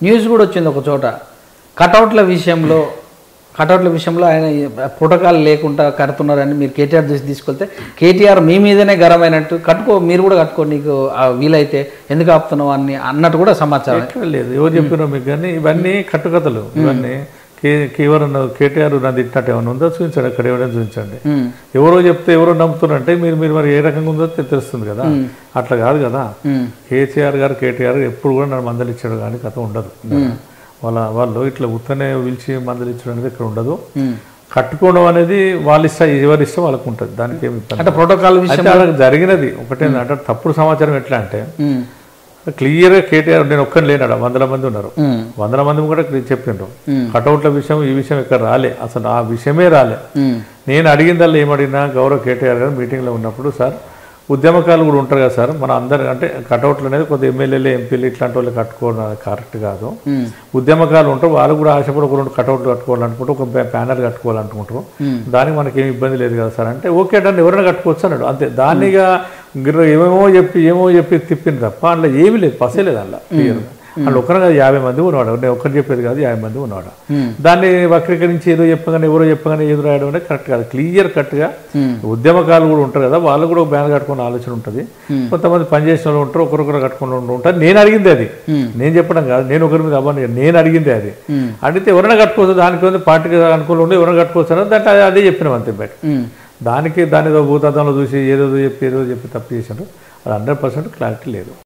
News కూడా వచ్చింది ఒక చోట కటౌట్ల విషయంలో ఆయన ప్రోటోకాల్ లేకుండా కడుతున్నారని మీరు కేటీఆర్ దృష్టి తీసుకెళ్తే కేటీఆర్ మీ మీదనే గరమైనట్టు కట్టుకో మీరు కూడా కట్టుకో నీకు వీలైతే ఎందుకు ఆపుతున్నావు అని అన్నట్టు కూడా సమాచారం లేదు. ఎవరు చెప్పినారు మీకు? కానీ ఇవన్నీ కట్టుకథలు. ఇవన్నీ ఎవరన్నా కేటీఆర్ నా తిట్టినట్టు ఏమైనా ఉందో చూపించండి, అక్కడ ఎవరైనా చూపించండి. ఎవరో చెప్తే ఎవరో నమ్ముతున్నారంటే మీరు మరి ఏ రకంగా ఉందో తెలుస్తుంది కదా. అట్లా కాదు కదా. కేటీఆర్ ఎప్పుడు కూడా నన్ను మందలిచ్చాడు కానీ కథ ఉండదు. వాళ్ళు ఇట్లా ఉత్తనే పిలిచి మందలిచ్చడం అనేది ఇక్కడ ఉండదు. కట్టుకోవడం అనేది వాళ్ళ ఇష్టం, ఎవరి ఇష్టం వాళ్ళకు ఉంటుంది. దానికి ఏమి అంటే ప్రోటోకాల్ వాళ్ళకి జరిగినది ఒకటేందంటే తప్పుడు సమాచారం ఎట్లా అంటే క్లియర్గా కేటీఆర్ నేను ఒక్కని లేనాడు, 100 మంది ఉన్నారు, 100 మంది కూడా చెప్పిండ్రు. కటౌట్ల విషయం ఈ విషయం ఇక్కడ రాలే, అసలు ఆ విషయమే రాలే. నేను అడిగిందల్లా ఏమడిగినా గౌరవ్ కేటీఆర్ గారు మీటింగ్లో ఉన్నప్పుడు, సార్ ఉద్యమకాలు కూడా ఉంటారు కదా సార్, మన అందరు అంటే కటౌట్లు అనేది కొద్ది ఎమ్మెల్యేలు ఎంపీలు ఇట్లాంటి వాళ్ళు కట్టుకోవడం కరెక్ట్ కాదు. ఉద్యమకాలు ఉంటారు, వాళ్ళు కూడా ఆశపడి ఒక 2 కటౌట్లు కట్టుకోవాలనుకుంటారు, ఒక ప్యానల్ కట్టుకోవాలనుకుంటారు. దానికి మనకి ఏమి ఇబ్బంది లేదు కదా సార్ అంటే ఓకే అంటే ఎవరైనా కట్టుకోవచ్చు అన్నాడు. అంతే. దానిగా ఏమేమో చెప్పి తిప్పింది తప్ప అందులో ఏమీ లేదు, పసే లేదు. అందులో క్లియర్గా అందులో ఒక్కరు కాదు 50 మంది ఉన్నవాడు. నేను ఒక్కరు చెప్పేది కాదు, 50 మంది ఉన్నవాడు. దాన్ని వక్రీకరించి ఏదో చెప్పగానే ఎవరో చెప్పగానే ఏదో రాయడం అంటే కరెక్ట్ కాదు. క్లియర్ కట్గా ఉద్యమకాలు కూడా ఉంటారు కదా, వాళ్ళు కూడా ఒక బ్యాన్ కట్టుకునే ఆలోచన ఉంటుంది. కొంతమంది పనిచేసిన వాళ్ళు ఉంటారు, ఒకరొకరు కట్టుకుని ఉంటారు. నేను అడిగింది అది, నేను చెప్పడం కాదు, నేను ఒకరి మీద అవ్వను, నేను అడిగింది అది. అడిగితే ఎవరైనా కట్టుకోవచ్చు, దానికి పార్టీకి అనుకూలంగా ఉండి ఎవరైనా కట్టుకోవచ్చు దాంట్లో అదే చెప్పినాం అంతే. బయట దాని ఏదో భూతత్వంలో చూసి ఏదో చెప్పి తప్పు చేశారు. అది 100% క్లారిటీ లేదు.